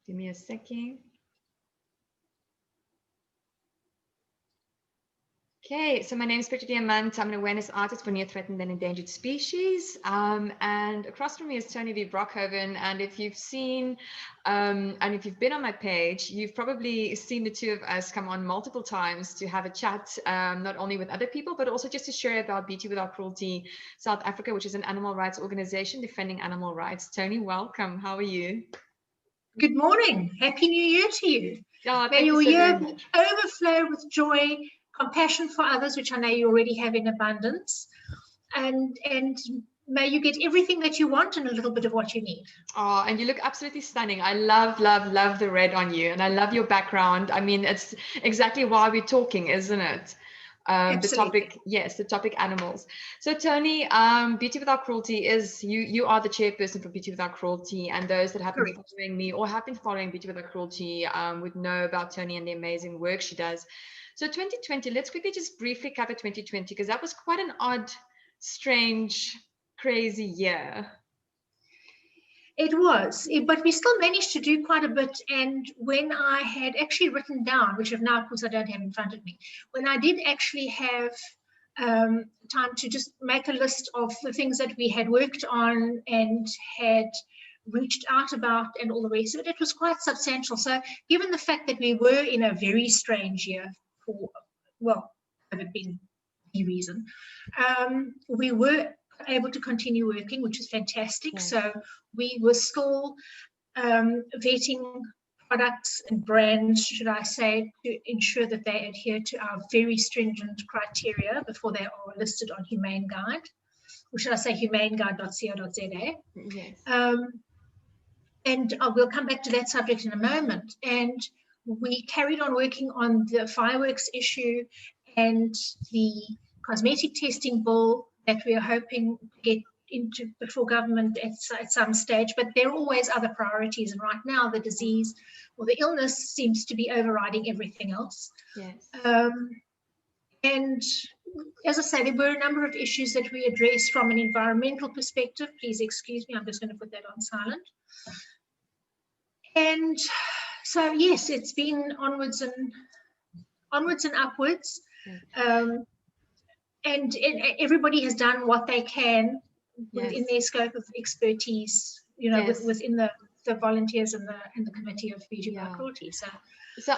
Give me a second. Okay, so my name is Petro Diamant. I'm an awareness artist for near-threatened and endangered species. And across from me is Toni Brockhoven. And if you've seen, and if you've been on my page, you've probably seen the two of us come on multiple times to have a chat, not only with other people, but also just to share about Beauty Without Cruelty South Africa, which is an animal rights organization defending animal rights. Toni, welcome. How are you? Good morning. Happy New Year to you. Oh, May your year overflow with joy, compassion for others, which I know you already have in abundance, and may you get everything that you want and a little bit of what you need. Oh, and you look absolutely stunning. I love, love, love the red on you, and I love your background. I mean, it's exactly why we're talking, isn't it? The topic, yes, the topic animals. So Toni, Beauty Without Cruelty is, you are the chairperson for Beauty Without Cruelty, and those that have been following me or have been following Beauty Without Cruelty would know about Toni and the amazing work she does. So 2020, let's quickly just briefly cover 2020, because that was quite an odd, strange, crazy year. It was, but we still managed to do quite a bit. And when I had actually written down, which of now, of course, I don't have in front of me, when I did actually have time to just make a list of the things that we had worked on and had reached out about and all the rest of it, it was quite substantial. So given the fact that we were in a very strange year for, well, COVID being the reason, we were able to continue working, which is fantastic. Yes. So we were still vetting products and brands, should I say, to ensure that they adhere to our very stringent criteria before they are listed on Humane Guide, or should I say humaneguide.co.za. Yes. And we'll come back to that subject in a moment. And we carried on working on the fireworks issue and the cosmetic testing bill that we are hoping to get into before government at some stage, but there are always other priorities. And right now the disease or the illness seems to be overriding everything else. Yes. And as I say, there were a number of issues that we addressed from an environmental perspective. Please excuse me, I'm just going to put that on silent. And so, yes, it's been onwards and upwards. And everybody has done what they can within their scope of expertise, you know, within the volunteers and the committee of Beauty Without Cruelty. So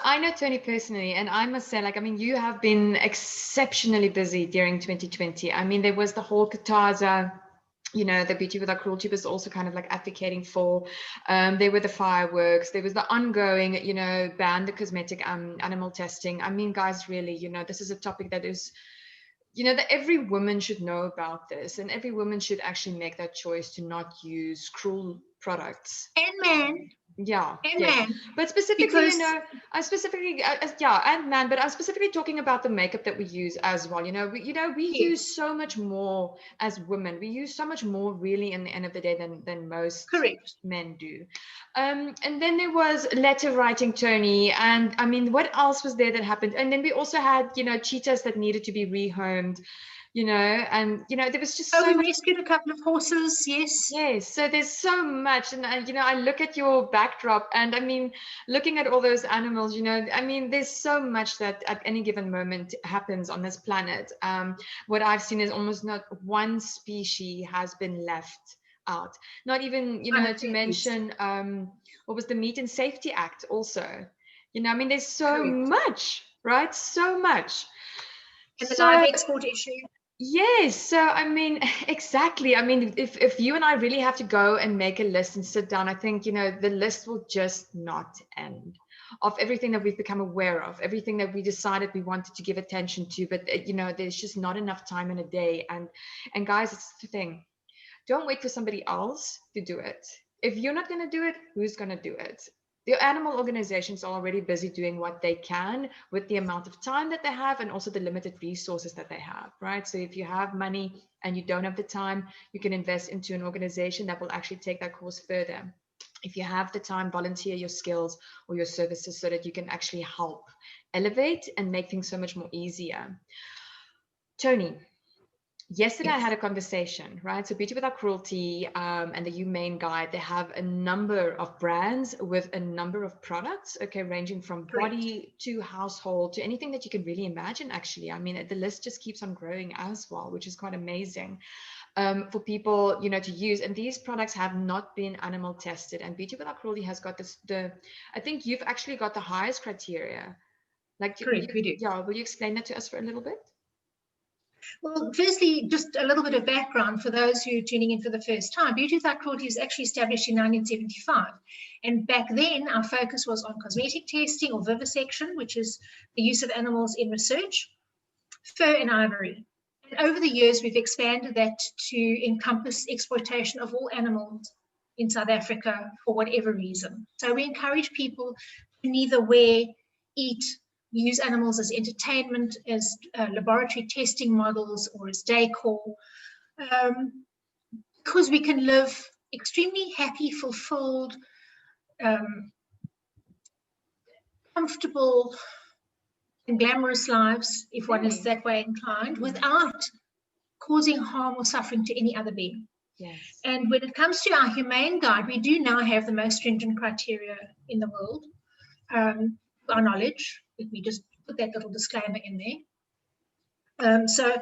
I know Toni personally, and I must say, like, I mean, you have been exceptionally busy during 2020. I mean, there was the whole Kataza, you know, the Beauty Without Cruelty was also kind of like advocating for. There were the fireworks. There was the ongoing, you know, ban the cosmetic animal testing. I mean, guys, really, you know, this is a topic that is, you know, that every woman should know about this, and every woman should actually make that choice to not use cruel products. And man. Yeah. And man. But specifically, you know, I specifically, and man, but I'm specifically talking about the makeup that we use as well. You know, we use so much more as women. We use so much more really in the end of the day than most men do. And then there was letter writing, Toni, and I mean, what else was there that happened? And then we also had, you know, cheetahs that needed to be rehomed. You know, and, you know, there was just so we rescued a couple of horses, yes. Yes, so there's so much. And, you know, I look at your backdrop and, I mean, looking at all those animals, you know, I mean, there's so much that at any given moment happens on this planet. What I've seen is almost not one species has been left out. Not even, you know, to mention, what was the Meat and Safety Act also. You know, I mean, there's so much, right? So much. And the live export issue. Yes. So, I mean, exactly. I mean, if you and I really have to go and make a list and sit down, I think, you know, the list will just not end of everything that we've become aware of, everything that we decided we wanted to give attention to. But, you know, there's just not enough time in a day. And guys, it's the thing. Don't wait for somebody else to do it. If you're not going to do it, who's going to do it? The animal organizations are already busy doing what they can with the amount of time that they have and also the limited resources that they have, right? So if you have money and you don't have the time, you can invest into an organization that will actually take that cause further. If you have the time, volunteer your skills or your services so that you can actually help elevate and make things so much more easier. Toni, Yesterday, I Yes, had a conversation, right? So Beauty Without Cruelty and the Humane Guide, they have a number of brands with a number of products, okay, ranging from correct. body to household to anything that you can really imagine, actually. I mean, the list just keeps on growing as well, which is quite amazing for people, to use. And these products have not been animal tested. And Beauty Without Cruelty has got I think you've actually got the highest criteria. Like, Correct, we do. yeah, will you explain that to us for a little bit? Well, firstly, just a little bit of background for those who are tuning in for the first time. Beauty Without Cruelty was actually established in 1975. And back then, our focus was on cosmetic testing or vivisection, which is the use of animals in research, fur and ivory. And over the years, we've expanded that to encompass exploitation of all animals in South Africa for whatever reason. So we encourage people to neither wear, eat, use animals as entertainment, as laboratory testing models, or as decor, because we can live extremely happy, fulfilled, comfortable, and glamorous lives, if one is that way inclined, without causing harm or suffering to any other being. Yes. And when it comes to our humane guide, we do now have the most stringent criteria in the world, to our knowledge. Let me just put that little disclaimer in there. So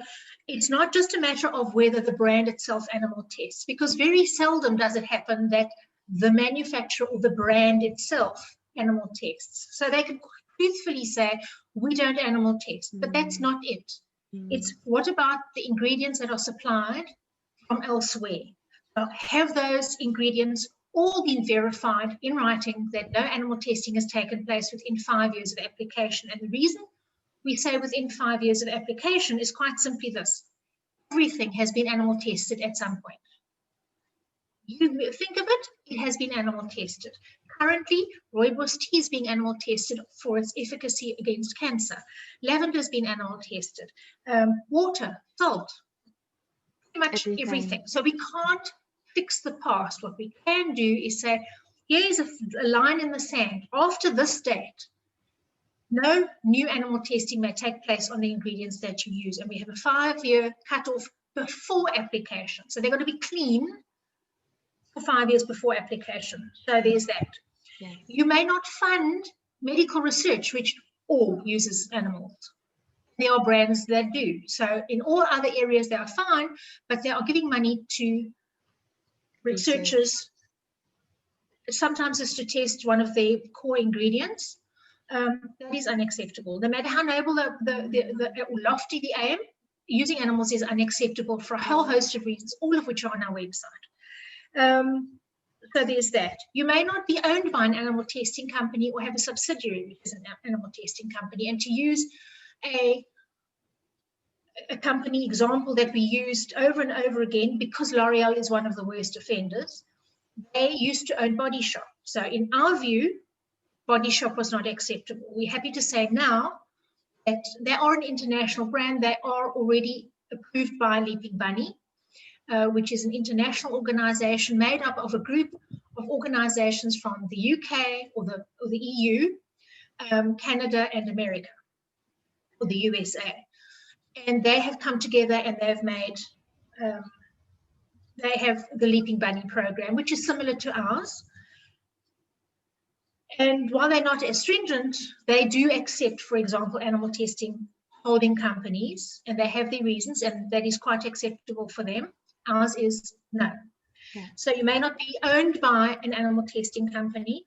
it's not just a matter of whether the brand itself animal tests, because very seldom does it happen that the manufacturer or the brand itself animal tests. So they can truthfully say, we don't animal test, but that's not it. It's what about the ingredients that are supplied from elsewhere? Have those ingredients all been verified in writing that no animal testing has taken place within 5 years of application? And the reason we say within 5 years of application is quite simply this: everything has been animal tested at some point. You think of it, it has been animal tested. Currently, rooibos tea is being animal tested for its efficacy against cancer. Lavender has been animal tested. Water, salt, pretty much everything. So we can't fix the past. What we can do is say, here's a line in the sand. After this date, no new animal testing may take place on the ingredients that you use. And we have a 5-year cutoff before application. So they're going to be clean for 5 years before application. So there's that. Yes. You may not fund medical research, which all uses animals. There are brands that do. So in all other areas, they are fine, but they are giving money to researchers. Sometimes it's to test one of the core ingredients. That is unacceptable. No matter how noble or lofty the aim, using animals is unacceptable for a whole host of reasons, all of which are on our website. So there's that. You may not be owned by an animal testing company or have a subsidiary which is an animal testing company. And to use a company example that we used over and over again, because L'Oreal is one of the worst offenders, they used to own Body Shop. So in our view, Body Shop was not acceptable. We're happy to say now that they are an international brand. They are already approved by Leaping Bunny, which is an international organization made up of a group of organizations from the UK or the EU, Canada and America, or the USA. And they have come together and they've made, they have the Leaping Bunny program, which is similar to ours. And while they're not as stringent, they do accept, for example, animal testing holding companies, and they have their reasons, and that is quite acceptable for them. Ours is no. Yeah. So you may not be owned by an animal testing company.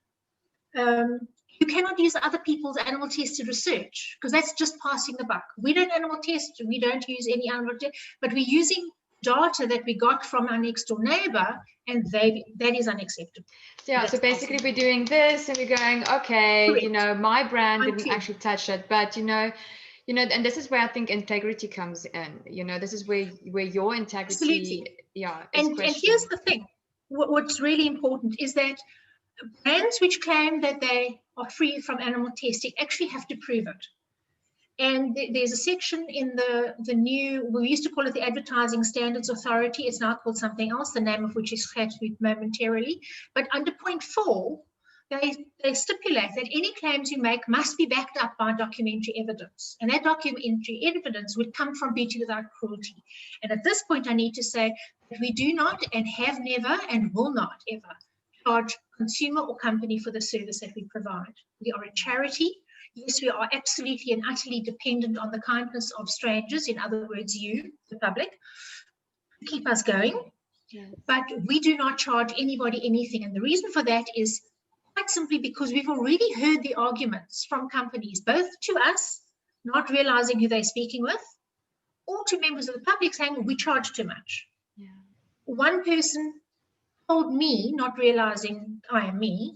You cannot use other people's animal tested research, because that's just passing the buck. We don't animal test, we don't use any animal test, but we're using data that we got from our next door neighbor, and that is unacceptable. Yeah, so basically we're doing this and we're going, okay, correct. My brand didn't actually touch it, but and this is where I think integrity comes in. This is where your integrity, absolutely. Yeah, is and here's the thing. What's really important is that brands which claim that they are free from animal testing actually have to prove it. And there's a section in the new, we used to call it the Advertising Standards Authority. It's now called something else, the name of which is scattered momentarily. But under point 4, they stipulate that any claims you make must be backed up by documentary evidence. And that documentary evidence would come from Beauty Without Cruelty. And at this point, I need to say that we do not and have never and will not ever charge consumer or company for the service that we provide. We are a charity. Yes, we are absolutely and utterly dependent on the kindness of strangers, in other words, you, the public, to keep us going. Yes. But we do not charge anybody anything. And the reason for that is quite simply because we've already heard the arguments from companies, both to us, not realizing who they're speaking with, or to members of the public saying, we charge too much. Yeah. One person told me, not realizing I am me,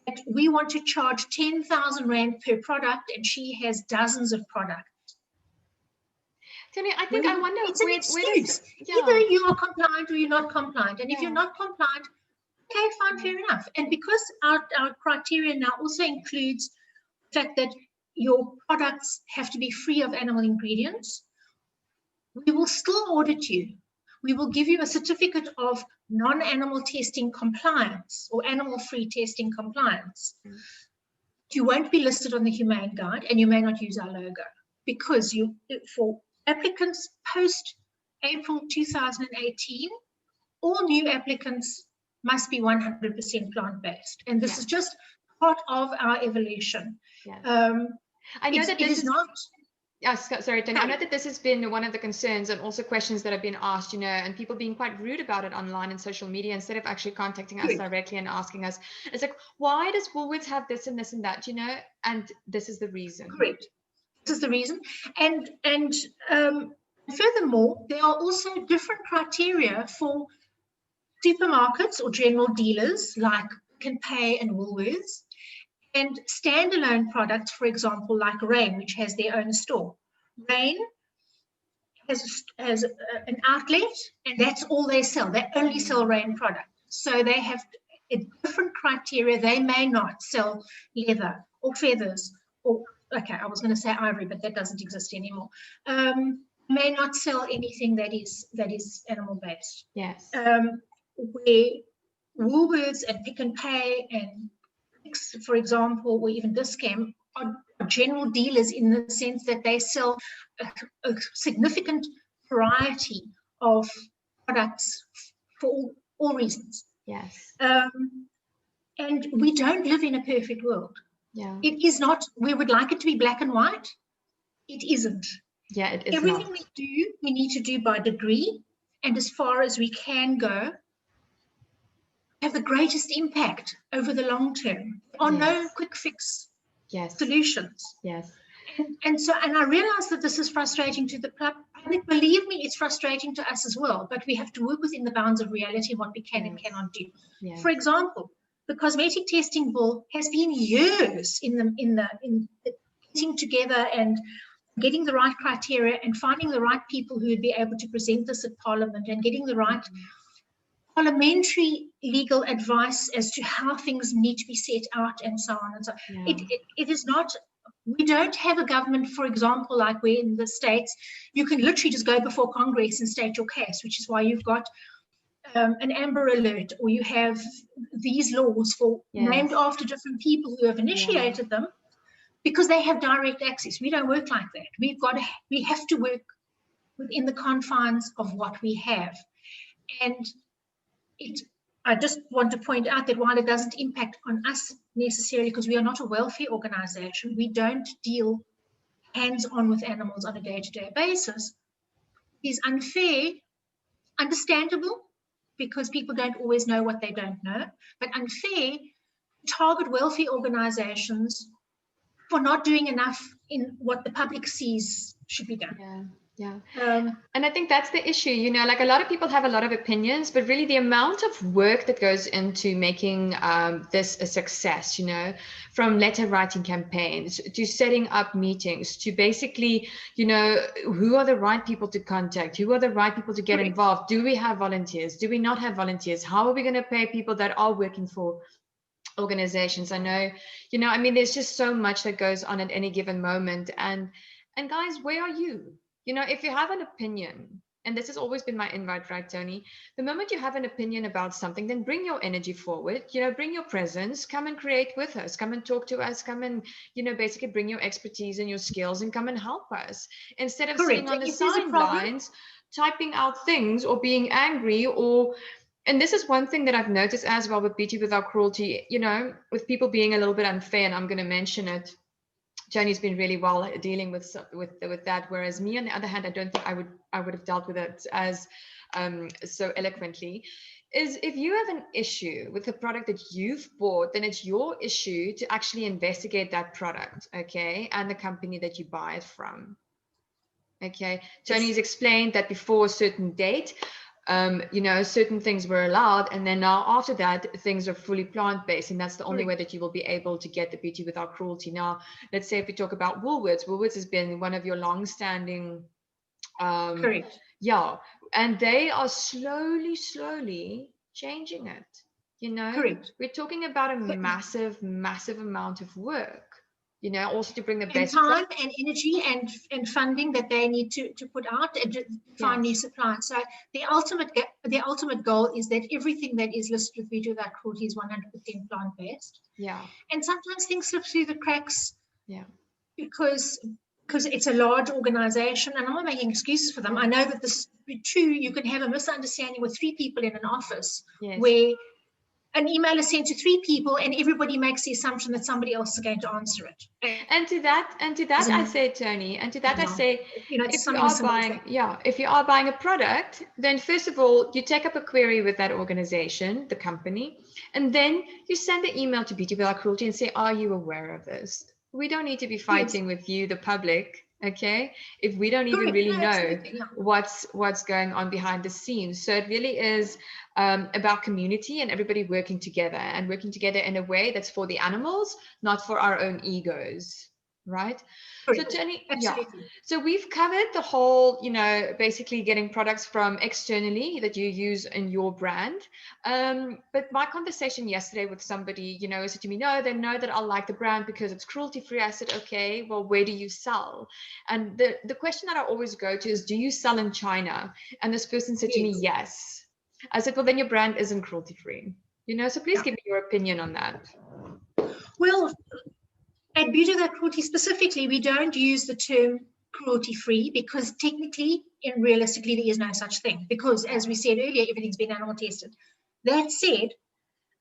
that we want to charge 10,000 Rand per product, and she has dozens of products. Toni, I think I wonder it's an excuse. Yeah. Either you are compliant or you're not compliant. And if you're not compliant, okay, fine, fair enough. And because our criteria now also includes the fact that your products have to be free of animal ingredients, we will still audit you. We will give you a certificate of non-animal testing compliance or animal-free testing compliance. You won't be listed on the Humane Guide, and you may not use our logo, because for applicants post-April 2018, all new applicants must be 100% plant-based. And this is just part of our evolution. Yeah. I know that this is not... sorry, Toni. I know that this has been one of the concerns and also questions that have been asked, and people being quite rude about it online and social media instead of actually contacting us directly and asking us. It's like, why does Woolworths have this and this and that, And this is the reason. Correct. This is the reason. And furthermore, there are also different criteria for supermarkets or general dealers like Pick n Pay and Woolworths, and standalone products, for example, like Rain, which has their own store. Rain has an outlet, and that's all they sell. They only sell Rain products. So they have a different criteria. They may not sell leather or feathers or, okay, I was going to say ivory, but that doesn't exist anymore. May not sell anything that is animal-based. Yes. Where Woolworths and Pick n Pay and, for example, or even Dis-Chem are general dealers in the sense that they sell a significant variety of products for all reasons. Yes. And we don't live in a perfect world. Yeah. It is not. We would like it to be black and white. It isn't. Yeah, it is. Everything we do, we need to do by degree, and as far as we can go, have the greatest impact over the long term. There are no quick fix solutions. Yes. And I realize that this is frustrating to the public. Believe me, it's frustrating to us as well, but we have to work within the bounds of reality, what we can and cannot do. Yes. For example, the cosmetic testing bill has been years in getting together and getting the right criteria and finding the right people who would be able to present this at Parliament and getting the right parliamentary legal advice as to how things need to be set out and so on and so on. Yeah. It is not, we don't have a government, for example, like we're in the States, you can literally just go before Congress and state your case, which is why you've got an Amber Alert, or you have these laws named after different people who have initiated them, because they have direct access. We don't work like that. We have to work within the confines of what we have. And I just want to point out that while it doesn't impact on us necessarily, because we are not a welfare organization, we don't deal hands-on with animals on a day-to-day basis, is unfair, understandable, because people don't always know what they don't know, but unfair to target welfare organizations for not doing enough in what the public sees should be done. Yeah. And I think that's the issue, like a lot of people have a lot of opinions, but really the amount of work that goes into making this a success, from letter writing campaigns to setting up meetings to basically, who are the right people to contact? Who are the right people to get involved? Do we have volunteers? Do we not have volunteers? How are we going to pay people that are working for organizations? I know, there's just so much that goes on at any given moment. And guys, where are you? If you have an opinion, and this has always been my invite, right, Toni? The moment you have an opinion about something, then bring your energy forward, bring your presence, come and create with us, come and talk to us, come and, basically bring your expertise and your skills and come and help us. Instead of sitting Correct. on And the if there's a problem, sidelines, typing out things or being angry and this is one thing that I've noticed as well with Beauty Without Cruelty, with people being a little bit unfair, and I'm going to mention it. Toni's been really well dealing with that, whereas me, on the other hand, I don't think I would have dealt with it as so eloquently. Is if you have an issue with the product that you've bought, then it's your issue to actually investigate that product, okay, and the company that you buy it from. Okay, Toni's explained that before a certain date, certain things were allowed, and then now after that, things are fully plant-based, and that's the only way that you will be able to get the Beauty Without Cruelty. Now, let's say if we talk about Woolworths, Woolworths has been one of your long-standing, correct. yeah, and they are slowly changing it. Correct. We're talking about a massive amount of work. Also to bring the And best time and energy and funding that they need to put out and to find new suppliers. So the ultimate goal is that everything that is listed with Beauty Without Cruelty is 100% plant-based. Yeah. And sometimes things slip through the cracks. Yeah. Because it's a large organization, and I'm not making excuses for them. I know that this true. You can have a misunderstanding with 3 people in an office where an email is sent to 3 people and everybody makes the assumption that somebody else is going to answer it. And to that I say, Toni, and to that I say, if you are buying a product, then first of all, you take up a query with that organization, the company, and then you send the email to Beauty Without Cruelty and say, are you aware of this? We don't need to be fighting with you, the public, okay, if we don't even really know what's going on behind the scenes. So it really is about community and everybody working together in a way that's for the animals, not for our own egos, right? Correct. So Toni, absolutely. So we've covered the whole, basically getting products from externally that you use in your brand. But my conversation yesterday with somebody, said to me, no, they know that I like the brand because it's cruelty-free. I said, okay, well, where do you sell? And the question that I always go to is, do you sell in China? And this person said to me, yes. I said, well, then your brand isn't cruelty-free. So please give me your opinion on that. Well, at Beauty Without Cruelty specifically, we don't use the term cruelty-free because technically and realistically there is no such thing, because as we said earlier, everything's been animal tested. That said,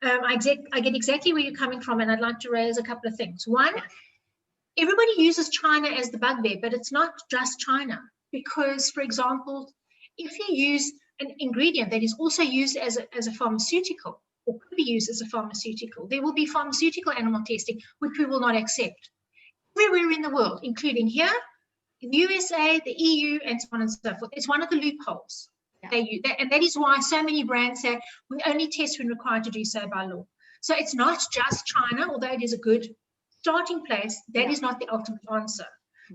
I get exactly where you're coming from, and I'd like to raise a couple of things. One, everybody uses China as the bugbear, but it's not just China, because, for example, if you use an ingredient that is also used as a pharmaceutical, or could be used as a pharmaceutical, there will be pharmaceutical animal testing, which we will not accept. Everywhere in the world, including here, in the USA, the EU, and so on and so forth. It's one of the loopholes they use. And that is why so many brands say we only test when required to do so by law. So it's not just China, although it is a good starting place. That is not the ultimate answer.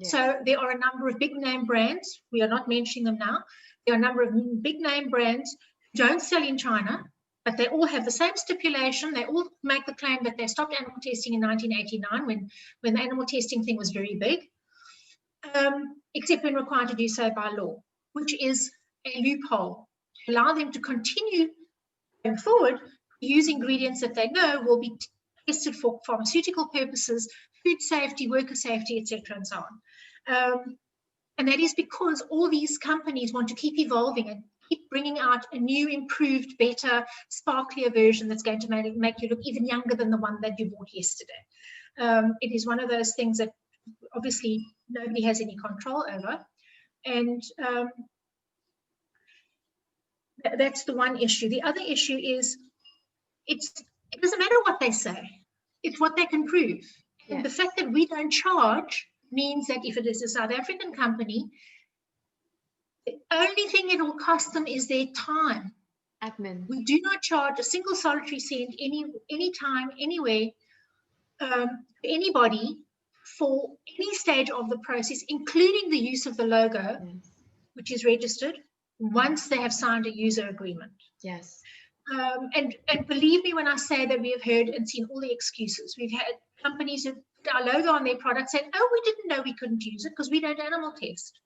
So there are a number of big name brands. We are not mentioning them now. There are a number of big name brands who don't sell in China, but they all have the same stipulation. They all make the claim that they stopped animal testing in 1989 when the animal testing thing was very big, except when required to do so by law, which is a loophole to allow them to continue going forward, use ingredients that they know will be tested for pharmaceutical purposes, food safety, worker safety, etc., and so on. And that is because all these companies want to keep evolving and keep bringing out a new, improved, better, sparklier version that's going to make you look even younger than the one that you bought yesterday. It is one of those things that obviously nobody has any control over. And that's the one issue. The other issue is it doesn't matter what they say. It's what they can prove. Yeah. And the fact that we don't charge means that if it is a South African company, the only thing it will cost them is their time. Admin. We do not charge a single solitary cent any time, anywhere, anybody for any stage of the process, including the use of the logo, which is registered, once they have signed a user agreement. Yes. And believe me when I say that we have heard and seen all the excuses. We've had companies who put our logo on their product saying, oh, we didn't know we couldn't use it because we don't animal test.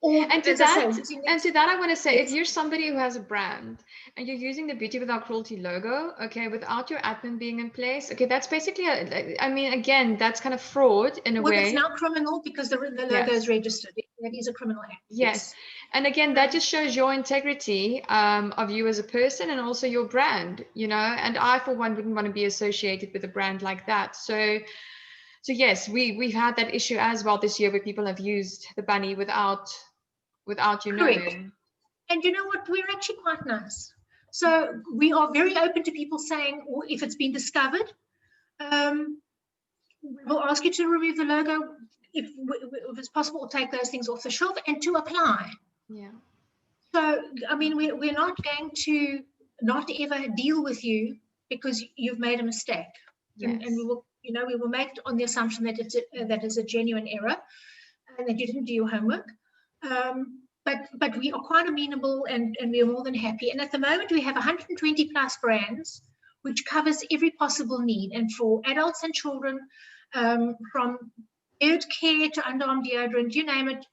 Or, And to as I say, that, using and to that, I want to say, if yes. you're somebody who has a brand and you're using the Beauty Without Cruelty logo, okay, without your admin being in place, okay, that's basically, I mean, again, that's kind of fraud in a Well, that's way. now criminal because the logo Yes. is registered. That is a criminal act. Yes. And again, that just shows your integrity of you as a person and also your brand, you know, and I, for one, wouldn't want to be associated with a brand like that. So yes, we've had that issue as well this year where people have used the bunny without you Correct. knowing. And you know what? We're actually quite nice. So we are very open to people saying, or if it's been discovered, we'll ask you to remove the logo if it's possible, or take those things off the shelf and to apply. Yeah. So, I mean, we're not going to not ever deal with you because you've made a mistake. Yes. And we will, you know, we will make it on the assumption that that is a genuine error and that you didn't do your homework. But we are quite amenable and we are more than happy. And at the moment, we have 120 plus brands, which covers every possible need. And for adults and children, from beard care to underarm deodorant, you name it,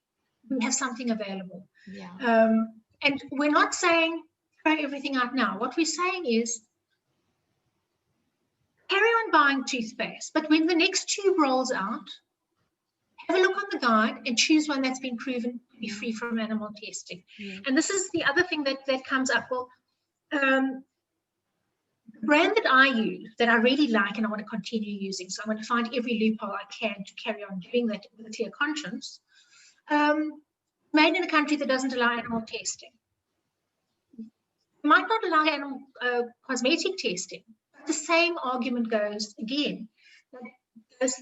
we have something available. Yeah. And we're not saying throw everything out now. What we're saying is carry on buying toothpaste, but when the next tube rolls out, have a look on the guide and choose one that's been proven to be free from animal testing. Yeah. And this is the other thing that comes up. Well, the brand that I use, that I really like and I want to continue using, so I'm going to find every loophole I can to carry on doing that with a clear conscience, made in a country that doesn't allow animal testing. It might not allow animal cosmetic testing, but the same argument goes again, that those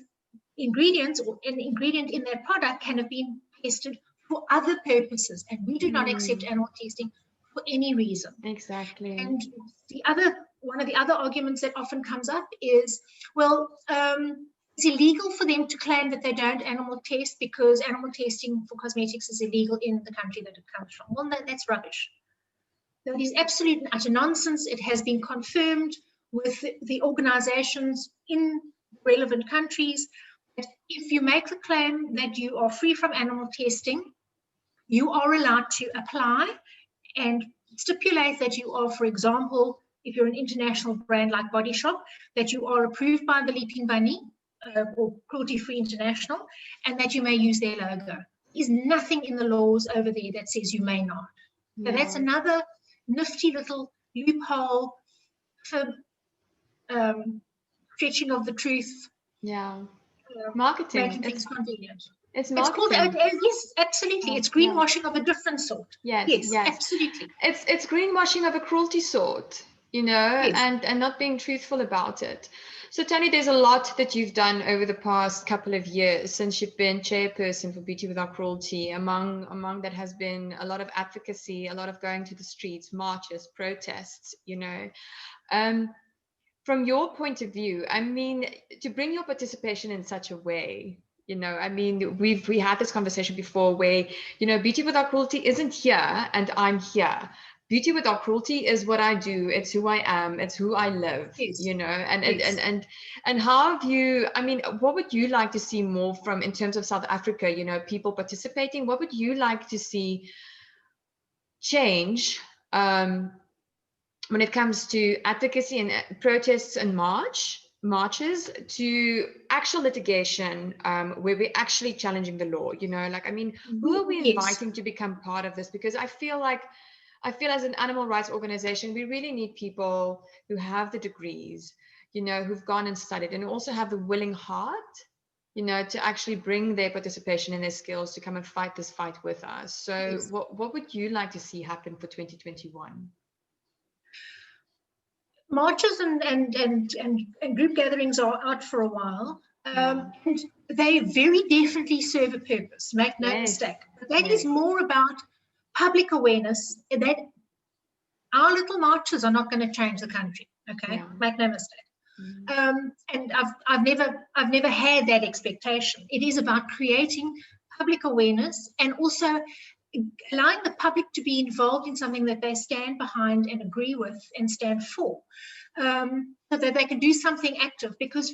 ingredients or an ingredient in their product can have been tested for other purposes, and we do not accept animal testing for any reason. Exactly. And one of the other arguments that often comes up is, well, it's illegal for them to claim that they don't animal test because animal testing for cosmetics is illegal in the country that it comes from. Well, that's rubbish. That is absolute and utter nonsense. It has been confirmed with the organizations in relevant countries that if you make the claim that you are free from animal testing, you are allowed to apply and stipulate that you are, for example, if you're an international brand like Body Shop, that you are approved by the Leaping Bunny or Cruelty Free International, and that you may use their logo. There's nothing in the laws over there that says you may not. So that's another nifty little loophole for stretching of the truth. Yeah. Marketing. Making things convenient. It's marketing. It's called, yes, absolutely. It's greenwashing of a different sort. Yes, absolutely. It's greenwashing of a cruelty sort, you know, and not being truthful about it. So Toni, there's a lot that you've done over the past couple of years since you've been chairperson for Beauty Without Cruelty. Among that has been a lot of advocacy, a lot of going to the streets, marches, protests, you know. From your point of view, I mean, to bring your participation in such a way, you know, I mean, we had this conversation before where, you know, Beauty Without Cruelty isn't here and I'm here. Beauty Without Cruelty is what I do. It's who I am. It's who I live, you know, and how have you, I mean, what would you like to see more from in terms of South Africa, you know, people participating? What would you like to see change when it comes to advocacy and protests and marches to actual litigation where we're actually challenging the law, you know, like, I mean, who are we inviting to become part of this? Because I feel as an animal rights organization, we really need people who have the degrees, you know, who've gone and studied and also have the willing heart, you know, to actually bring their participation and their skills to come and fight this fight with us. So what would you like to see happen for 2021? Marches and group gatherings are out for a while. And they very definitely serve a purpose, make no mistake. But that is more about public awareness, that our little marches are not going to change the country, okay? Make no mistake. And I've never had that expectation. It is about creating public awareness and also allowing the public to be involved in something that they stand behind and agree with and stand for, so that they can do something active, because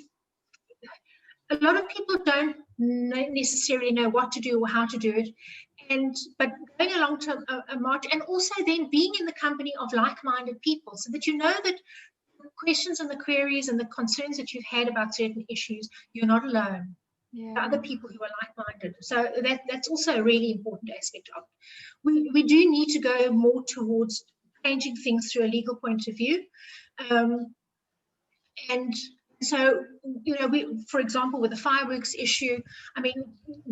a lot of people don't necessarily know what to do or how to do it. but going along to a march, and also then being in the company of like-minded people, so that you know that the questions and the queries and the concerns that you've had about certain issues, you're not alone. Yeah. There are other people who are like-minded. So that's also a really important aspect of it. We do need to go more towards changing things through a legal point of view. And so, you know, for example, with the fireworks issue, I mean,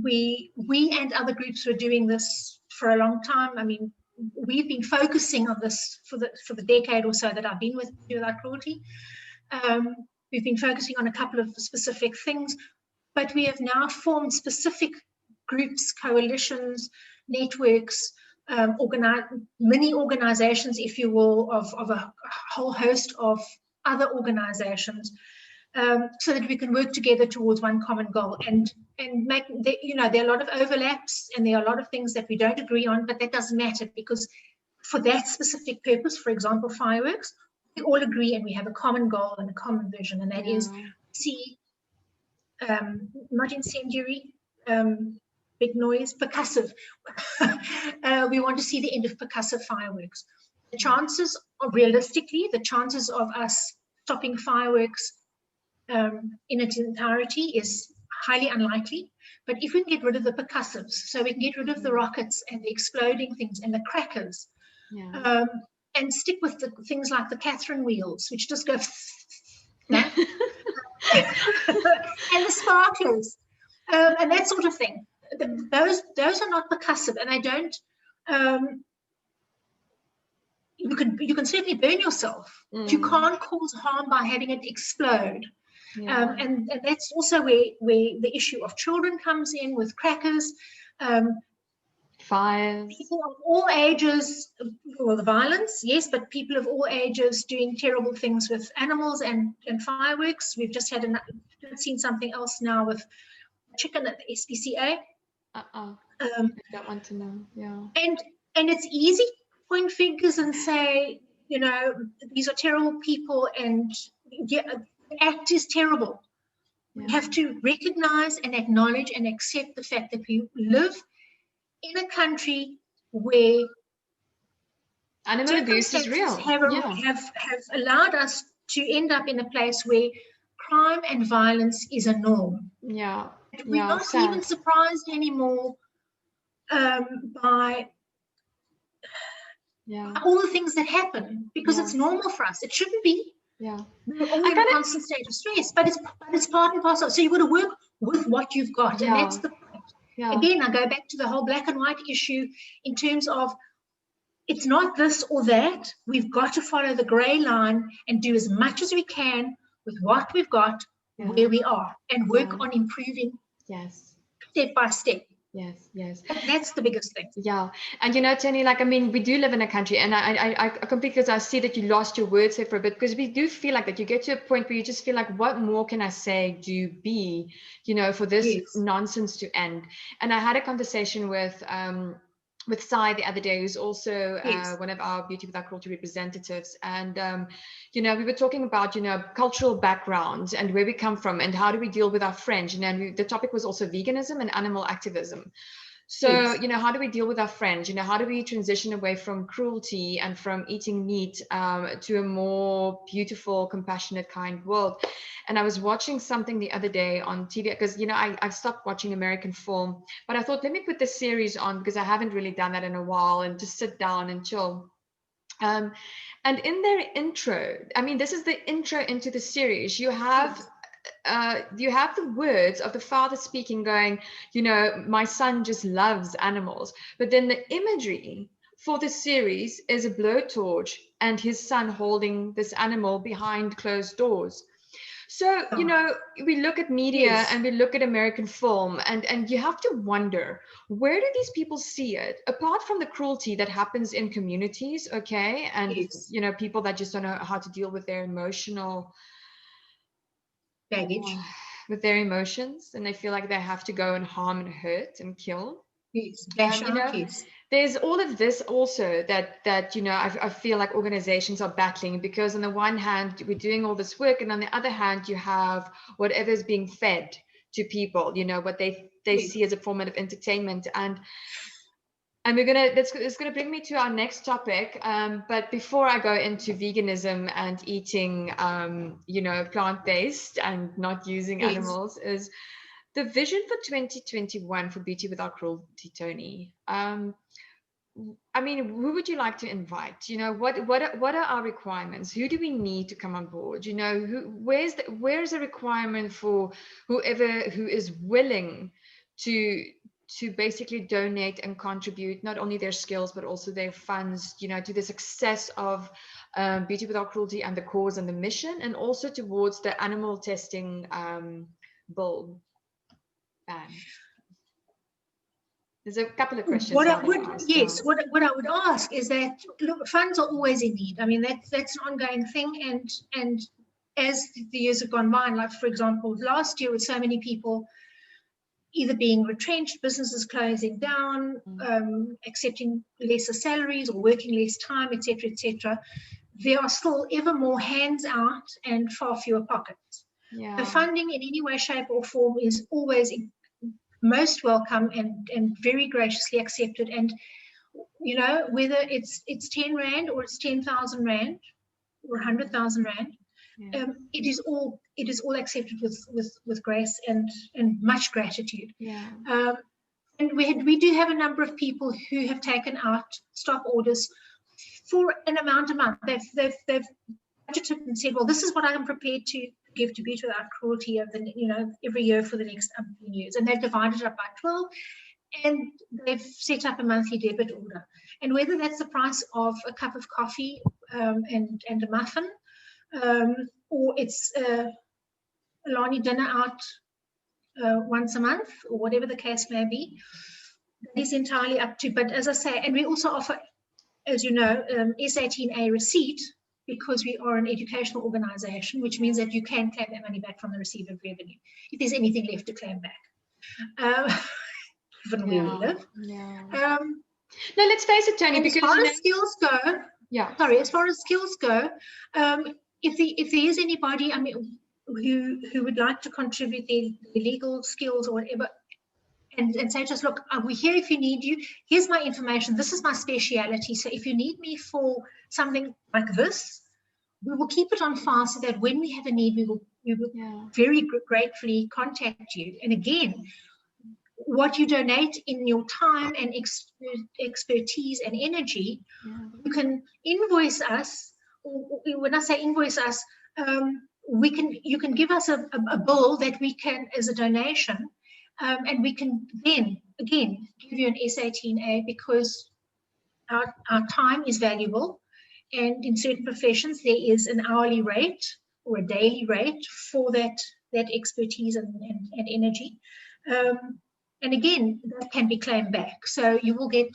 we and other groups were doing this for a long time. I mean, we've been focusing on this for the decade or so that I've been with Without Cruelty. We've been focusing on a couple of specific things, but we have now formed specific groups, coalitions, networks, mini organizations, if you will, of a whole host of other organizations, so that we can work together towards one common goal and make, you know, there are a lot of overlaps and there are a lot of things that we don't agree on, but that doesn't matter, because for that specific purpose, for example, fireworks, we all agree and we have a common goal and a common vision, and that is see not incendiary, big noise, percussive. We want to see the end of percussive fireworks. The chances of, realistically, the chances of us stopping fireworks in its entirety is highly unlikely. But if we can get rid of the percussives, so we can get rid of the rockets and the exploding things and the crackers, and stick with the things like the Catherine wheels, which just go, and the sparklers, and that sort of thing. Those are not percussive, and they don't. You can certainly burn yourself, but you can't cause harm by having it explode. And that's also where the issue of children comes in with crackers. Fires. People of all ages, well, the violence, yes, but people of all ages doing terrible things with animals and fireworks. We've just seen something else now with chicken at the SPCA. I don't want to know. Yeah. And it's easy to point fingers and say, you know, these are terrible people, and the act is terrible. Yeah. We have to recognize and acknowledge and accept the fact that we live in a country where animal abuse is real. Have allowed us to end up in a place where crime and violence is a norm. Yeah. We're not even surprised anymore by all the things that happen, because it's normal for us. It shouldn't be. Yeah. We're all in a constant state of stress, but it's part and parcel. So you've got to work with what you've got, and that's the point. Yeah. Again, I go back to the whole black and white issue in terms of it's not this or that. We've got to follow the grey line and do as much as we can with what we've got, where we are, and work on improving step by step. Yes. That's the biggest thing. Yeah. And you know, Toni, like, I mean, we do live in a country, and I completely, because I see that you lost your words there for a bit, because we do feel like that you get to a point where you just feel like, what more can I say, do, be, you know, for this nonsense to end? And I had a conversation with Sai the other day, who's also one of our Beauty Without Cruelty representatives. And, you know, we were talking about, you know, cultural backgrounds and where we come from and how do we deal with our friends. You know, and the topic was also veganism and animal activism. So, you know, how do we deal with our friends? You know, how do we transition away from cruelty and from eating meat to a more beautiful, compassionate, kind world? And I was watching something the other day on TV, because, you know, I've stopped watching American film, but I thought, let me put this series on, because I haven't really done that in a while, and just sit down and chill. And in their intro, I mean, this is the intro into the series, you have the words of the father speaking, going, you know, my son just loves animals. But then the imagery for the series is a blowtorch and his son holding this animal behind closed doors. So, you know, we look at media and we look at American film, and you have to wonder, where do these people see it? Apart from the cruelty that happens in communities, and, you know, people that just don't know how to deal with their emotional baggage, with their emotions, and they feel like they have to go and harm and hurt and kill. You know, there's all of this also that you know, I feel like organizations are battling, because on the one hand we're doing all this work, and on the other hand you have whatever's being fed to people, you know, what they see as a form of entertainment. And And it's gonna bring me to our next topic. But before I go into veganism and eating, plant-based and not using Yes. animals, is the vision for 2021 for Beauty Without Cruelty, Toni. I mean, who would you like to invite? What are our requirements? Who do we need to come on board? Where's the requirement for whoever who is willing to basically donate and contribute not only their skills but also their funds, to the success of Beauty Without Cruelty and the cause and the mission, and also towards the animal testing bill ban. There's a couple of questions What I I want would, to ask. yes, what I would ask is that, look, funds are always in need. I mean, that's an ongoing thing, and as the years have gone by, and like for example, last year with so many people either being retrenched, businesses closing down, accepting lesser salaries or working less time, etc., there are still ever more hands out and far fewer pockets. Yeah. The funding in any way, shape, or form is always most welcome and very graciously accepted. And whether it's 10 Rand or it's 10,000 Rand or 100,000 Rand, it is all accepted with grace and much gratitude. Yeah. And we do have a number of people who have taken out stop orders for an amount of money. They've budgeted and said, well, this is what I'm prepared to give to Beauty Without Cruelty of every year for the next years, and they've divided it up by 12, and they've set up a monthly debit order. And whether that's the price of a cup of coffee and a muffin, or it's a Lani dinner out once a month, or whatever the case may be, that is entirely up to. But as I say, and we also offer, as you know, S18A receipt, because we are an educational organization, which means that you can claim that money back from the receiver revenue if there's anything left to claim back. Given where we live. Yeah. No, let's face it, Toni, because as far as skills go, as far as skills go, if there is anybody, I mean, who would like to contribute their legal skills or whatever, and say to us, look, we're here if you need you. Here's my information. This is my speciality. So if you need me for something like this, we will keep it on file so that when we have a need, we will very gratefully contact you. And again, what you donate in your time and expertise and energy, you can invoice us. Or when I say invoice us, you can give us a bill that we can, as a donation, and we can then again give you an S18A, because our time is valuable, and in certain professions there is an hourly rate or a daily rate for that expertise and energy. And again, that can be claimed back. So you will get,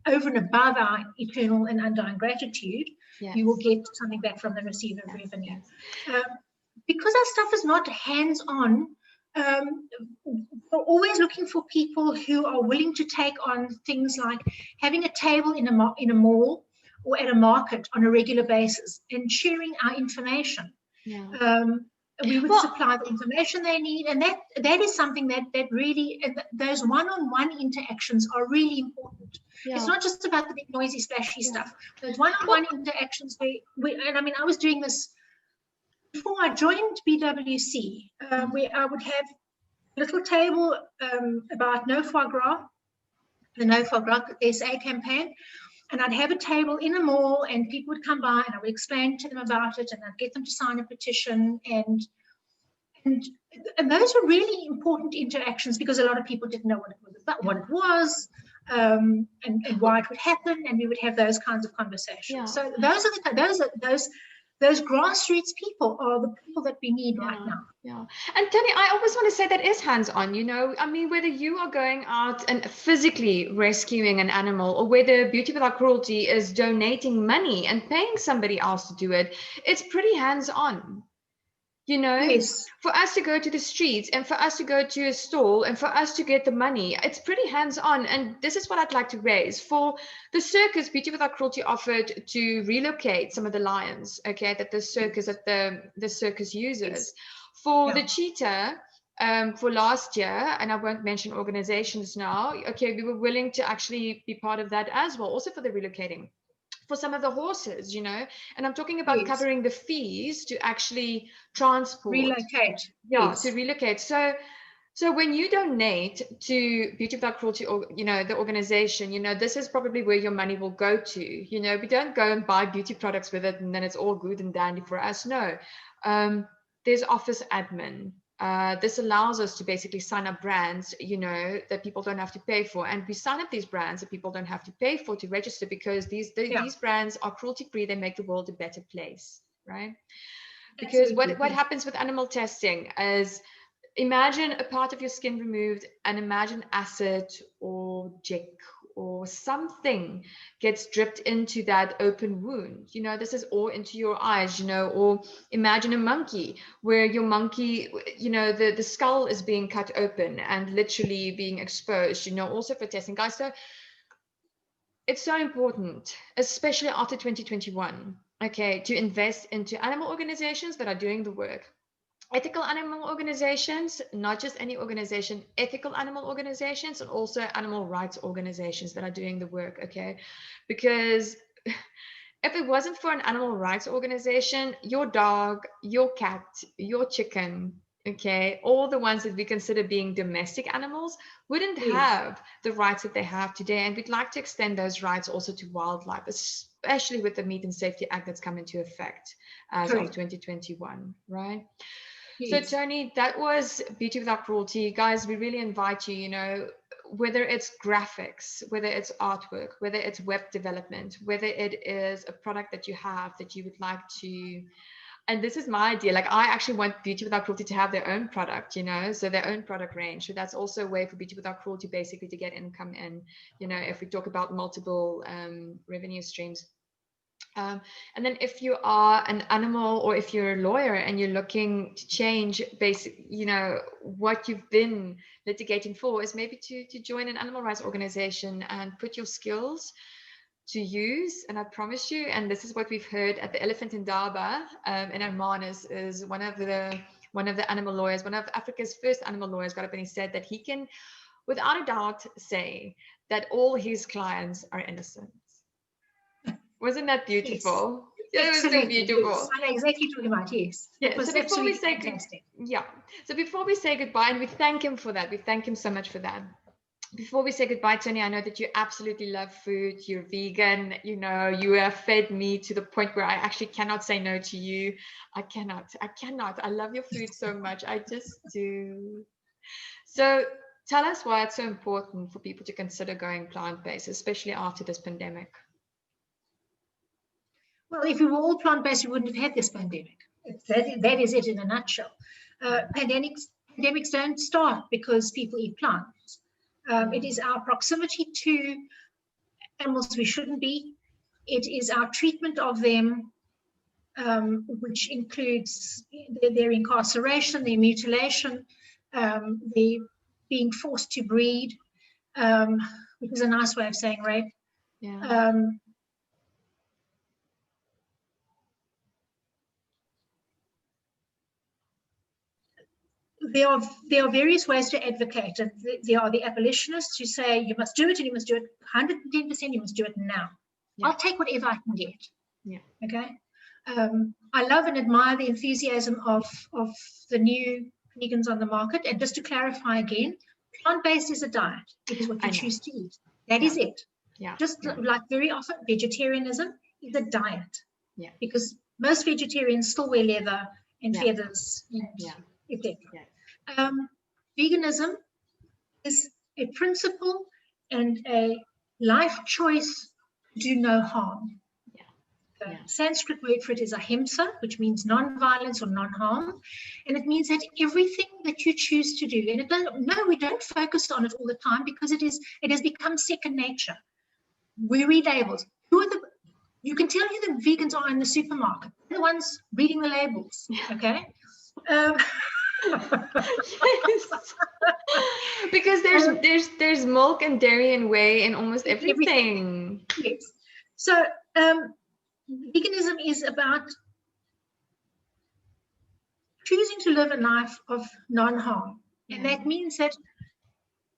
over and above our eternal and undying gratitude, you will get something back from the receiver revenue. Because our stuff is not hands-on, we're always looking for people who are willing to take on things like having a table in a mall or at a market on a regular basis and sharing our information. We would supply the information they need, and that is something that really, those one-on-one interactions are really important. It's not just about the big noisy splashy stuff. Those one-on-one interactions and I mean, I was doing this before I joined BWC, where I would have a little table about no foie gras, the No Foie Gras SA campaign. And I'd have a table in a mall, and people would come by, and I would explain to them about it, and I'd get them to sign a petition, and those were really important interactions, because a lot of people didn't know what it was, and why it would happen, and we would have those kinds of conversations. So those grassroots people are the people that we need right now. And Toni, I always want to say that is hands-on, I mean, whether you are going out and physically rescuing an animal, or whether Beauty Without Cruelty is donating money and paying somebody else to do it, it's pretty hands-on. Yes. For us to go to the streets, and for us to go to a stall, and for us to get the money, it's pretty hands-on. And this is what I'd like to raise. For the circus, Beauty Without Cruelty offered to relocate some of the lions, that the circus uses. For the cheetah, for last year, and I won't mention organizations now, okay, we were willing to actually be part of that as well, also for the relocating. For some of the horses, and I'm talking about Yes. covering the fees to actually transport. Relocate. Yeah, Yes. to relocate. So when you donate to Beauty Without Cruelty, or the organization, this is probably where your money will go to. We don't go and buy beauty products with it and then it's all good and dandy for us. No, there's office admin. This allows us to basically sign up brands, that people don't have to pay for, and we sign up these brands that people don't have to pay for to register, because these brands are cruelty free. They make the world a better place, right? Because what happens with animal testing is, imagine a part of your skin removed, and imagine acid or jick or something gets dripped into that open wound. This is all into your eyes, or imagine a monkey where your monkey, the skull is being cut open and literally being exposed, also for testing, guys. So it's so important, especially after 2021, okay, to invest into animal organizations that are doing the work. Ethical animal organizations, not just any organization, ethical animal organizations, and also animal rights organizations that are doing the work, okay? Because if it wasn't for an animal rights organization, your dog, your cat, your chicken, okay, all the ones that we consider being domestic animals, wouldn't have the rights that they have today. And we'd like to extend those rights also to wildlife, especially with the Meat and Safety Act that's come into effect as of 2021, right? Yes. So Toni, that was Beauty Without Cruelty. Guys, we really invite you, whether it's graphics, whether it's artwork, whether it's web development, whether it is a product that you have that you would like to, and this is my idea, like I actually want Beauty Without Cruelty to have their own product, so their own product range. So that's also a way for Beauty Without Cruelty basically to get income in, if we talk about multiple revenue streams. And then if you are an animal, or if you're a lawyer and you're looking to change what you've been litigating for, is maybe to join an animal rights organization and put your skills to use. And I promise you, and this is what we've heard at the Elephant in Daba in Oman, is one of the animal lawyers, one of Africa's first animal lawyers, got up and he said that he can without a doubt say that all his clients are innocent. Wasn't that beautiful? Yes. Yeah, it was so beautiful. Yes. I know exactly what you're talking about. Yes. Yeah. So before we say So before we say goodbye, and we thank him for that, we thank him so much for that. Before we say goodbye, Toni, I know that you absolutely love food. You're vegan. You have fed me to the point where I actually cannot say no to you. I cannot. I love your food so much. I just do. So tell us why it's so important for people to consider going plant-based, especially after this pandemic. Well, if we were all plant-based, we wouldn't have had this pandemic. That is it in a nutshell. Pandemics don't start because people eat plants. It is our proximity to animals we shouldn't be. It is our treatment of them, which includes their incarceration, their mutilation, their being forced to breed, which is a nice way of saying rape. Yeah. There are various ways to advocate. There are the abolitionists who say you must do it, and you must do it 110%. You must do it now. Yeah. I'll take whatever I can get. Yeah. Okay. I love and admire the enthusiasm of the new vegans on the market. And just to clarify again, plant-based is a diet. It is what you choose to eat. That is it. Yeah. Just like very often, vegetarianism is a diet. Yeah. Because most vegetarians still wear leather and feathers. Veganism is a principle and a life choice to do no harm. The Sanskrit word for it is ahimsa, which means non-violence or non-harm, and it means that everything that you choose to do, and we don't focus on it all the time because it has become second nature. We read labels. You can tell who the vegans are in the supermarket. They're the ones reading the labels. Okay. Because there's milk and dairy and whey in almost everything. Yes. So veganism is about choosing to live a life of non-harm. And that means that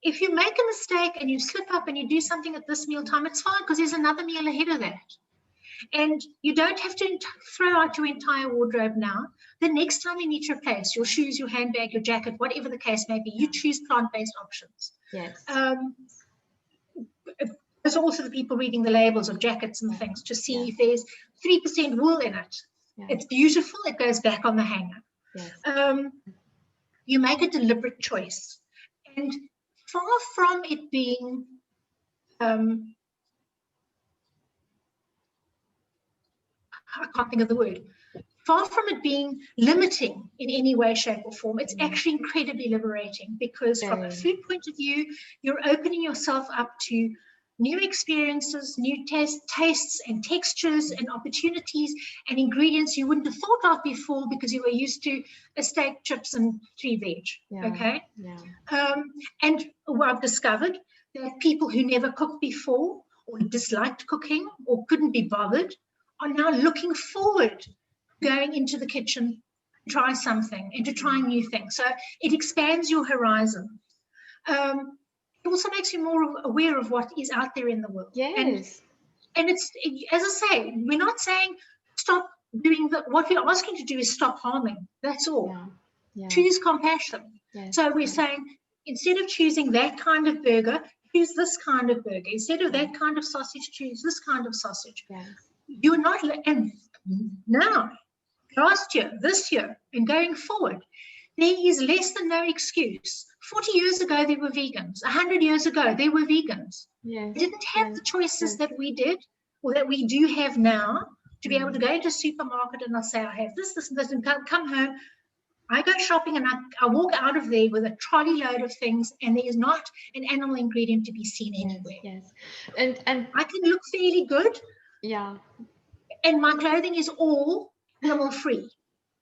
if you make a mistake and you slip up and you do something at this meal time, it's fine because there's another meal ahead of that. And you don't have to throw out your entire wardrobe now. The next time you need to replace your shoes, your handbag, your jacket, whatever the case may be, you choose plant-based options. Yes. There's also the people reading the labels of jackets and things to see if there's 3% wool in it. It's beautiful. It goes back on the hanger. You make a deliberate choice. And far from it being I can't think of the word. Far from it being limiting in any way, shape, or form, it's actually incredibly liberating because from a food point of view, you're opening yourself up to new experiences, new tastes and textures and opportunities and ingredients you wouldn't have thought of before because you were used to a steak, chips, and 3 veg. Okay? And what I've discovered that people who never cooked before or disliked cooking or couldn't be bothered are now looking forward going into the kitchen to try something and to try new things. So it expands your horizon. It also makes you more aware of what is out there in the world. Yes. And it's, as I say, we're not saying stop doing what we're asking to do is stop harming. That's all. Choose compassion. So we're saying instead of choosing that kind of burger, choose this kind of burger. Instead of that kind of sausage, choose this kind of sausage. You're not, and now, last year, this year, and going forward, there is less than no excuse. 40 years ago, there were vegans. 100 years ago, there were vegans. They didn't have the choices that we did or that we do have now to be able to go into a supermarket and I'll say, I have this, and this, and come home. I go shopping and I walk out of there with a trolley load of things and there is not an animal ingredient to be seen anywhere. And I can look fairly good. And my clothing is all animal free.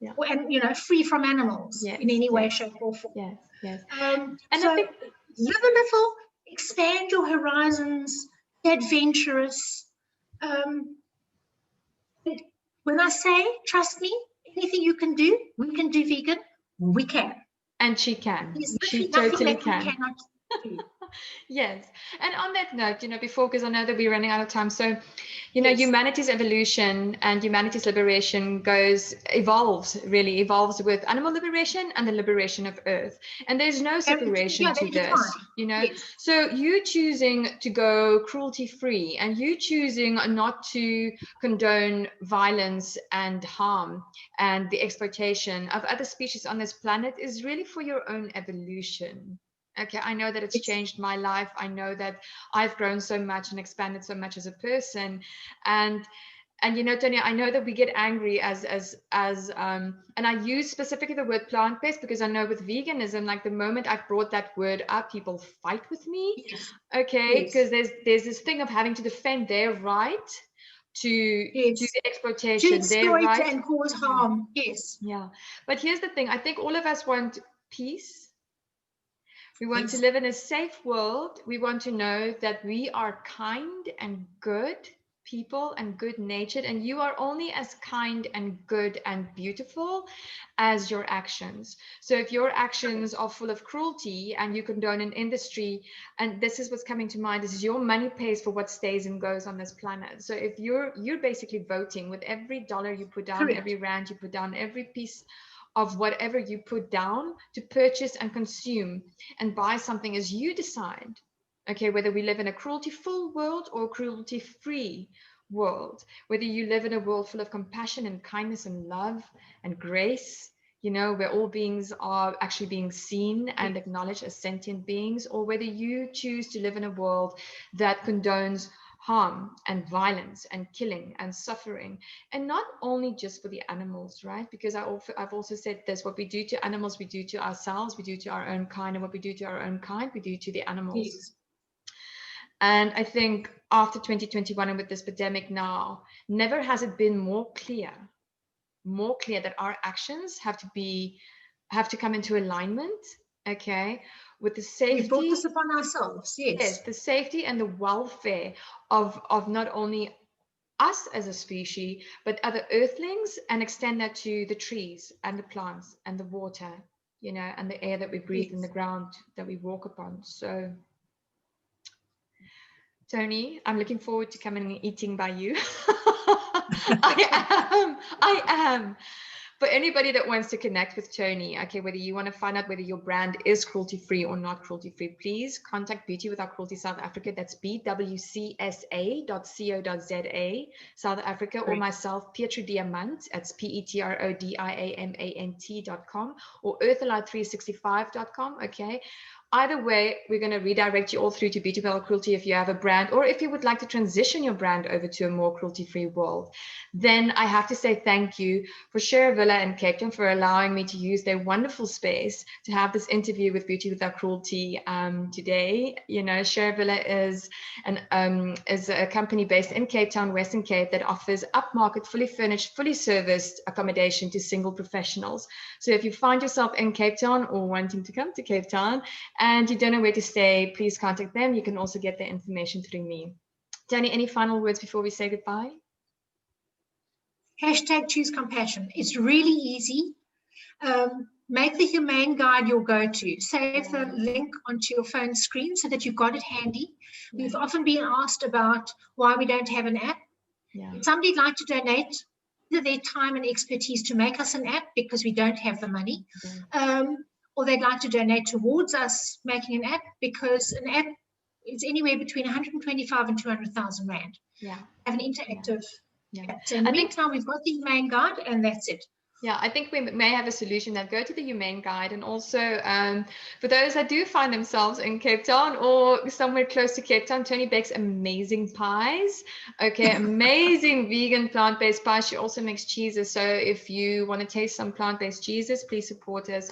And free from animals in any way, shape, or form. And so I think live a little, expand your horizons, be adventurous. When I say, trust me, anything you can do, we can do vegan, we can. And she can. She totally can. Yes. And on that note, before, because I know that we're running out of time. So, humanity's evolution and humanity's liberation evolves with animal liberation and the liberation of Earth. And there's no separation to this, So you choosing to go cruelty free and you choosing not to condone violence and harm and the exploitation of other species on this planet is really for your own evolution. Okay, I know that it's changed my life. I know that I've grown so much and expanded so much as a person. And Toni, I know that we get angry as and I use specifically the word plant-based because I know with veganism, like the moment I've brought that word up, people fight with me. Okay, because there's this thing of having to defend their right to the exploitation, to exploit and cause harm. But here's the thing: I think all of us want peace. We want to live in a safe world. We want to know that we are kind and good people and good natured, and you are only as kind and good and beautiful as your actions. So if your actions are full of cruelty and you condone an industry, and this is what's coming to mind, is your money pays for what stays and goes on this planet. So if you're basically voting with every dollar you put down, every rand you put down, every piece of whatever you put down to purchase and consume and buy something as you decide, okay, whether we live in a cruelty-full world or a cruelty-free world, whether you live in a world full of compassion and kindness and love and grace, where all beings are actually being seen and acknowledged as sentient beings, or whether you choose to live in a world that condones harm and violence and killing and suffering, and not only just for the animals, right? Because I've also said this: what we do to animals, we do to ourselves, we do to our own kind, and what we do to our own kind, we do to the animals. And I think after 2021 and with this pandemic now, never has it been more clear that our actions have to come into alignment, okay, with the safety. We brought this upon ourselves, yes, the safety and the welfare of not only us as a species, but other earthlings, and extend that to the trees and the plants and the water you know, and the air that we breathe and the ground that we walk upon. So, Toni, I'm looking forward to coming and eating by you. I am. For anybody that wants to connect with Toni, okay, whether you want to find out whether your brand is cruelty-free or not cruelty-free, please contact Beauty Without Cruelty South Africa. That's bwcsa.co.za, South Africa, or myself, Petro Diamant. That's PetroDiamant.com, or earthalight365.com, okay? Either way, we're going to redirect you all through to Beauty Without Cruelty if you have a brand, or if you would like to transition your brand over to a more cruelty-free world. Then I have to say thank you for Share Villa and Cape Town for allowing me to use their wonderful space to have this interview with Beauty Without Cruelty today. You know, Share Villa is a company based in Cape Town, Western Cape, that offers upmarket, fully furnished, fully serviced accommodation to single professionals. So if you find yourself in Cape Town or wanting to come to Cape Town and you don't know where to stay, please contact them. You can also get their information through me. Toni, any final words before we say goodbye? Hashtag choose compassion. It's really easy. Make the Humane Guide your go-to. Save the link onto your phone screen so that you've got it handy. We've often been asked about why we don't have an app. If somebody'd like to donate their time and expertise to make us an app because we don't have the money, or they'd like to donate towards us making an app, because an app is anywhere between 125 and 200,000 Rand. Yeah. Have an interactive app. So in the meantime, we've got the Humane Guide, and that's it. Yeah, I think we may have a solution that go to the Humane Guide, and also for those that do find themselves in Cape Town or somewhere close to Cape Town, Toni bakes amazing pies. Okay, amazing vegan plant-based pies. She also makes cheeses. So if you want to taste some plant-based cheeses, please support us.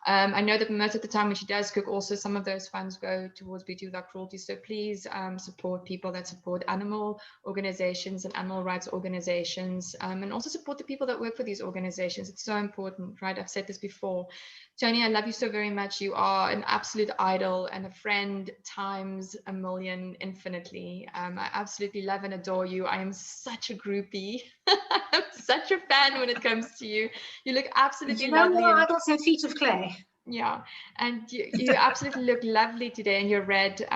I know that most of the time when she does cook, also some of those funds go towards Beauty Without Cruelty. So please support people that support animal organizations and animal rights organizations, and also support the people that work for these organizations. It's so important, right? I've said this before. Toni, I love you so very much. You are an absolute idol and a friend times a million infinitely. I absolutely love and adore you. I am such a groupie. I'm such a fan when it comes to you. You look absolutely lovely. Your idols have feet of clay. Yeah, and you absolutely look lovely today in your red.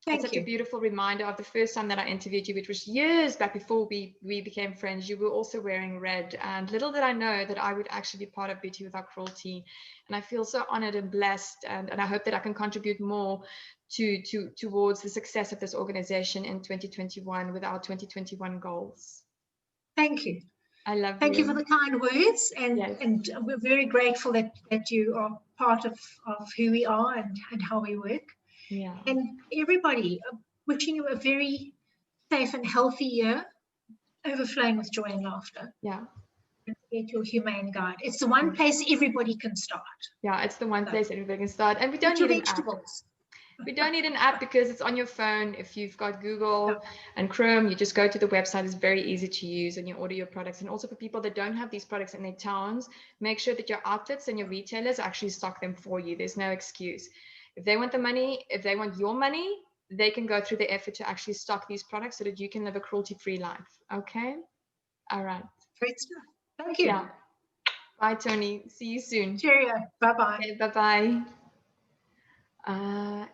It's such a beautiful reminder of the first time that I interviewed you, which was years back before we became friends. You were also wearing red, and little did I know that I would actually be part of Beauty Without Cruelty. And I feel so honored and blessed, and I hope that I can contribute more towards the success of this organization in 2021 with our 2021 goals. Thank you. I love you. Thank you for the kind words, and we're very grateful that you are part of who we are and how we work. Yeah. And everybody, wishing you a very safe and healthy year, overflowing with joy and laughter. Yeah. Get your Humane Guide. It's the one place everybody can start. Yeah, it's the one place everybody can start. And we don't need an app. We don't need an app because it's on your phone. If you've got Google and Chrome, you just go to the website. It's very easy to use, and you order your products. And also for people that don't have these products in their towns, make sure that your outlets and your retailers actually stock them for you. There's no excuse. If they want the money, if they want your money, they can go through the effort to actually stock these products so that you can live a cruelty-free life. Okay? All right. Great stuff. Thank you. Yeah. Bye, Toni. See you soon. Cheerio. Bye-bye. Okay, bye-bye. And